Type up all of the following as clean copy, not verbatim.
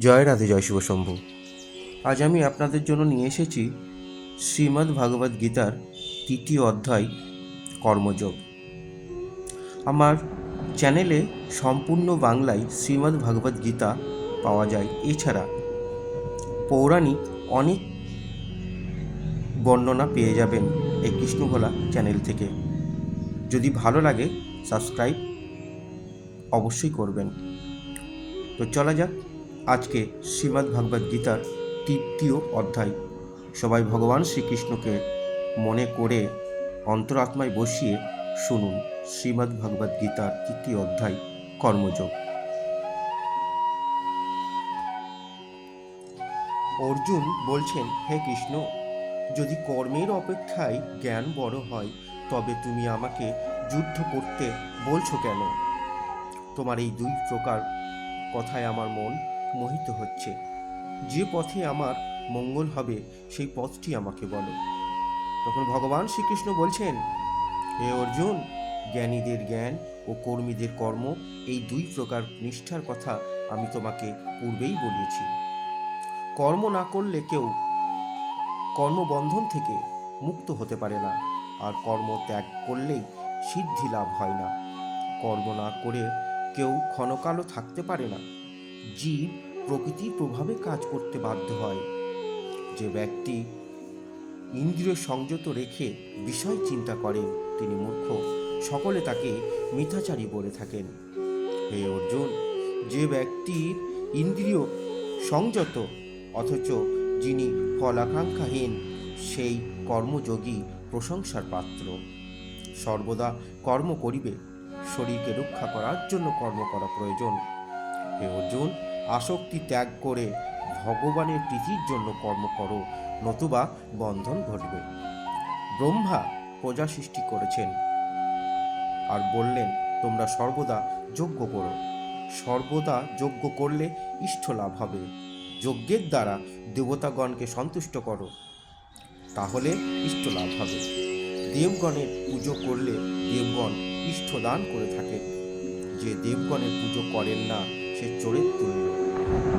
জয় রাধে, জয় শিব শম্ভু। আজ আমি আপনাদের জন্য নিয়ে এসেছি শ্রীমদ্ ভাগবত গীতার 3য় অধ্যায় কর্মযোগ। আমার চ্যানেলে সম্পূর্ণ বাংলায় শ্রীমদ্ ভাগবত গীতা পাওয়া যায়। এছাড়া পৌরাণিক অনেক বর্ণনা পেয়ে যাবেন এই কৃষ্ণভোলা চ্যানেল থেকে। যদি ভালো লাগে সাবস্ক্রাইব অবশ্যই করবেন। তো চলা যাক আজকে শ্রীমদ্ ভাগবত গীতার 3য় অধ্যায়। সবাই ভগবান শ্রীকৃষ্ণকে মনে করে অন্তরাত্মায় বসিয়ে শুনুন শ্রীমদ্ ভাগবত গীতার 3য় অধ্যায় কর্মযোগ। অর্জুন বলছেন, হে কৃষ্ণ, যদি কর্মের অপেক্ষায় জ্ঞান বড় হয় তবে তুমি আমাকে যুদ্ধ করতে বলছো কেন? তোমার এই দুই প্রকার কথায় আমার মন মোহিত হচ্ছে। যে পথে আমার মঙ্গল হবে সেই পথটি আমাকে বলো। তখন ভগবান শ্রীকৃষ্ণ বলছেন, হে অর্জুন, জ্ঞানীদের জ্ঞান ও কর্মীদের কর্ম, এই দুই প্রকার নিষ্ঠার কথা আমি তোমাকে পূর্বেই বলিয়েছি। কর্ম না করলে কেউ কর্মবন্ধন থেকে মুক্ত হতে পারে না, আর কর্ম ত্যাগ করলেই সিদ্ধি লাভ হয় না। কর্ম না করে কেউ ক্ষণকালও থাকতে পারে না। জীব প্রকৃতির প্রভাবে কাজ করতে বাধ্য হয়। যে ব্যক্তি ইন্দ্রিয় সংযত রেখে বিষয় চিন্তা করেন তিনি মূর্খ। সকলে তাকে মিথ্যাচারী বলে থাকেন। হে অর্জুন, যে ব্যক্তির ইন্দ্রিয় সংযত অথচ যিনি ফলাকাঙ্ক্ষাহীন, সেই কর্মযোগী প্রশংসার পাত্র। সর্বদা কর্ম করিবে, শরীরকে রক্ষা করার জন্য কর্ম করা প্রয়োজন। হে অর্জুন, আসক্তি ত্যাগ করে ভগবানের প্রীতির জন্য কর্ম করো, নতুবা বন্ধন ঘটবে। ব্রহ্মা প্রজা সৃষ্টি করেছেন আর বললেন, তোমরা সর্বদা যজ্ঞ করো। সর্বদা যজ্ঞ করলে ইষ্ট লাভ হবে। যজ্ঞের দ্বারা দেবতাগণকে সন্তুষ্ট করো, তাহলে ইষ্ট লাভ হবে। দেবগণের পুজো করলে দেবগণ ইষ্ট দান করে থাকেন। যে দেবগণের পুজো করেন না সে চোরের তুল্য।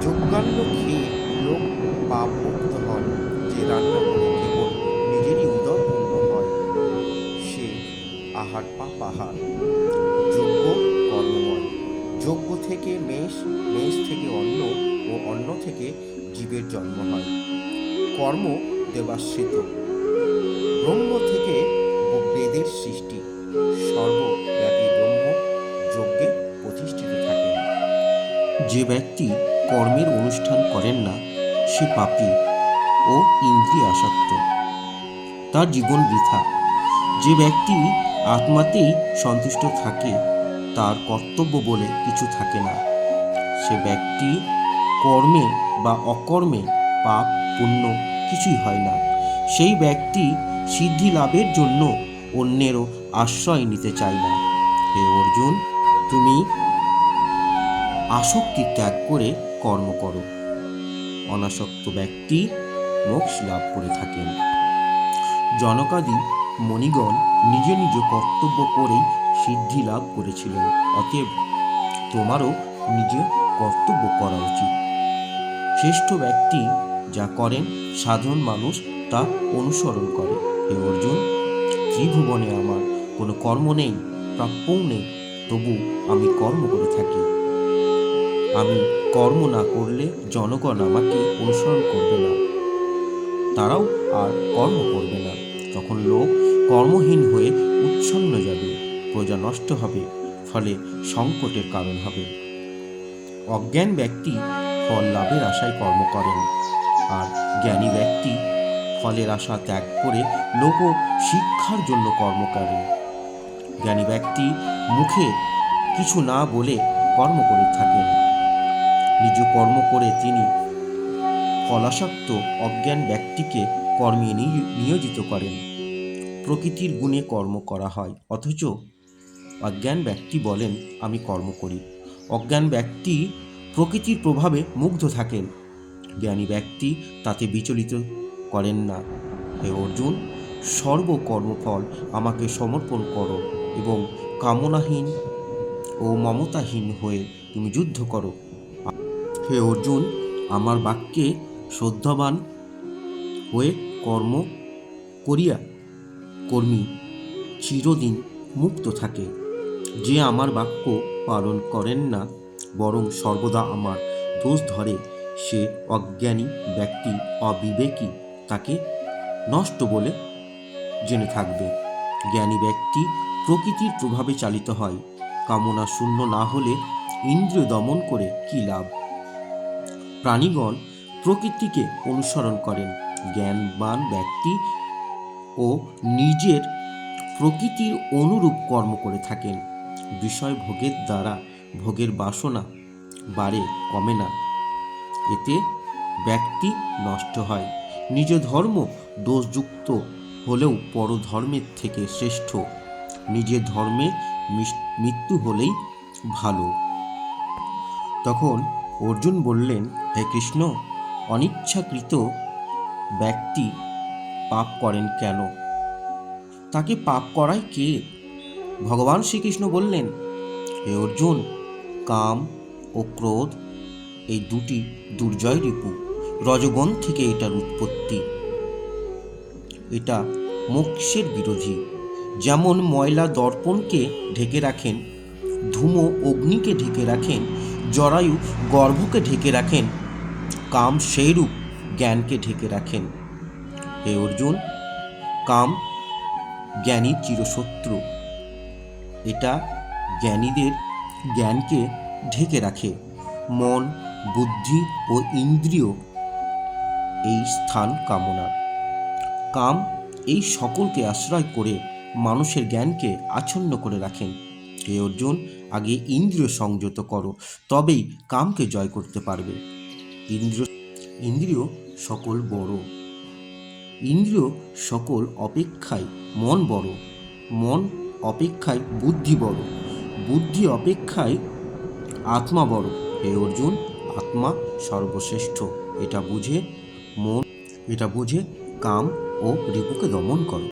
যজ্ঞান্ন খেয়ে লোক পাপ মুক্ত হন। যে রান্না করে কেবল নিজেরই উদর পূর্ণ হয়, সে আহার পাপ আহার। যজ্ঞ কর্মময়। যজ্ঞ থেকে মেষ, মেষ থেকে অন্ন ও অন্ন থেকে জীবের জন্ম হয়। কর্ম দেবাশ্রিত। ব্রহ্ম থেকে বেদের সৃষ্টি। সর্বব্যাপী ব্রহ্ম যজ্ঞে প্রতিষ্ঠিত থাকেন। যে ব্যক্তি কর্মের অনুষ্ঠান করেন না সে পাপী ও ইন্দ্রিয়াসক্ত, তার জীবন বৃথা। যে ব্যক্তি আত্মাতেই সন্তুষ্ট থাকে তার কর্তব্য বলে কিছু থাকে না। সে ব্যক্তি কর্মে বা অকর্মে পাপ পুণ্য কিছুই হয় না। সেই ব্যক্তি সিদ্ধি লাভের জন্য অন্যেরও আশ্রয় নিতে চায় না। হে অর্জুন, তুমি আসক্তি ত্যাগ করে কর্ম করো। অনাসক্ত ব্যক্তি মোক্ষ লাভ করে থাকেন। জনকাদি মণিগণ নিজ নিজ কর্তব্য করেই সিদ্ধি লাভ করেছিলেন। অতএব তোমারও নিজের কর্তব্য করা উচিত। শ্রেষ্ঠ ব্যক্তি যা করেন সাধারণ মানুষ তা অনুসরণ করে। হে অর্জুন, ত্রিভুবনে আমার কোনো কর্ম নেই, প্রাপ্যও নেই, তবু আমি কর্ম করে থাকি। আমি কর্ম না করলে জনগণ আমাকে অনুসরণ করবে না, তারাও আর কর্ম করবে না। তখন লোক কর্মহীন হয়ে উচ্ছন্ন যাবে, প্রজা নষ্ট হবে, ফলে সংকটের কারণ হবে। অজ্ঞান ব্যক্তি ফল লাভের আশায় কর্ম করেন, আর জ্ঞানী ব্যক্তি ফলের আশা ত্যাগ করে লোক শিক্ষার জন্য কর্ম করেন। জ্ঞানী ব্যক্তি মুখে কিছু না বলে কর্ম করে থাকেন। নিজ কর্ম করে তিনি ফলাসক্ত অজ্ঞান ব্যক্তিকে কর্মে নিয়োজিত করেন। প্রকৃতির গুণে কর্ম করা হয়, অথচ অজ্ঞান ব্যক্তি বলেন আমি কর্ম করি। অজ্ঞান ব্যক্তি প্রকৃতির প্রভাবে মুগ্ধ থাকেন, জ্ঞানী ব্যক্তি তাতে বিচলিত করেন না। হে অর্জুন, সর্বকর্মফল আমাকে সমর্পণ করো এবং কামনাহীন ও মমতাহীন হয়ে তুমি যুদ্ধ করো। হে অর্জুন, আমার বাক্যে শ্রদ্ধাবান হয়ে কর্ম করিয়া কর্মী চিরদিন মুক্ত থাকে। যে আমার বাক্য পালন করেন না, বরং সর্বদা আমার দোষ ধরে, সে অজ্ঞানী ব্যক্তি, অবিবেকী, তাকে নষ্ট বলে জেনে থাকবে। জ্ঞানী ব্যক্তি প্রকৃতির প্রভাবে চালিত হয়। কামনা শূন্য না হলে ইন্দ্রিয় দমন করে কি লাভ? প্রাণীগণ প্রকৃতিকে অনুসরণ করেন। জ্ঞানবান ব্যক্তি ও নিজের প্রকৃতির অনুরূপ কর্ম করে থাকেন। বিষয় ভোগের দ্বারা ভোগের বাসনা বাড়ে, কমে না। এতে ব্যক্তি নষ্ট হয়। নিজ ধর্ম দোষযুক্ত হলেও পরধর্মের থেকে শ্রেষ্ঠ। নিজের ধর্মে মৃত্যু হলেই ভালো। তখন অর্জুন বললেন, হে কৃষ্ণ, অনিচ্ছাকৃত ব্যক্তি পাপ করেন কেন? তাকে পাপ করায় কে? ভগবান শ্রীকৃষ্ণ বললেন, হে অর্জুন, কাম ও ক্রোধ এই দুটি দুর্জয় রিপু। রজোগুণ থেকে এটার উৎপত্তি। এটা মোক্ষের বিরোধী। যেমন ময়লা দর্পণকে ঢেকে রাখেন, ধূমো অগ্নিকে ঢেকে রাখেন, জরায়ু গর্ভকে ঢেকে রাখেন, কাম সেইরূপ জ্ঞানকে ঢেকে রাখেন। হে অর্জুন, কাম জ্ঞানীর চিরশত্রু। এটা জ্ঞানীদের জ্ঞানকে ঢেকে রাখে। মন, বুদ্ধি ও ইন্দ্রিয় এই স্থান কামনার। কাম এই সকলকে আশ্রয় করে মানুষের জ্ঞানকে আচ্ছন্ন করে রাখেন। হে অর্জুন, আগে ইন্দ্রিয় সংযত করো, তবেই কামকে জয় করতে পারবে। ইন্দ্রিয় সকল বড়। ইন্দ্রিয় সকল অপেক্ষায় মন বড়। মন অপেক্ষায় বুদ্ধি বড়। বুদ্ধি অপেক্ষায় আত্মা বড়। হে অর্জুন, আত্মা সর্বশ্রেষ্ঠ। এটা বুঝে কাম ও রিপুকে দমন করো।